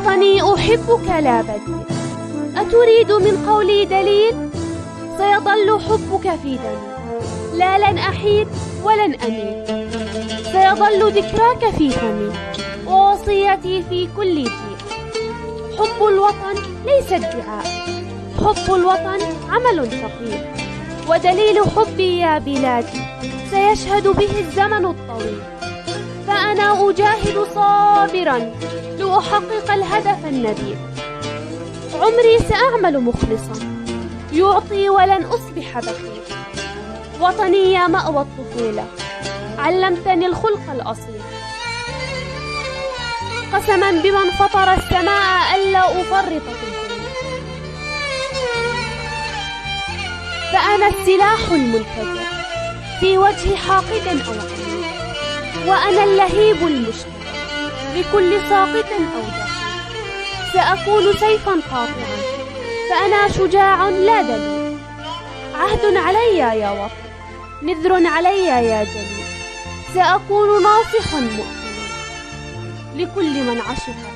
وطني أحبك لا بديل. أتريد من قولي دليل؟ سيظل حبك في دمي، لا لن أحيد ولن أميل. سيظل ذكراك في فمي ووصيتي في كل جيل. حب الوطن ليس ادعاء، حب الوطن عمل ثقيل، ودليل حبي يا بلادي سيشهد به الزمن الطويل. فأنا أجاهد صابرا لأحقق الهدف النبيل. عمري سأعمل مخلصا يعطي ولن أصبح بخيل. وطني يا مأوى الطفولة علمتني الخلق الأصيل. قسما بمن فطر السماء ألا أفرط في الدنيا. فأنا السلاح المنفجر في وجه حاقد أو عنيد، وأنا اللهيب المشتعل لكل ساقط أو دخيل. سأكون سيفا قاطعا فأنا شجاع لا دليل. عهد علي يا وطن، نذر علي يا جليل. سأكون ناصح مؤمن لكل من عشق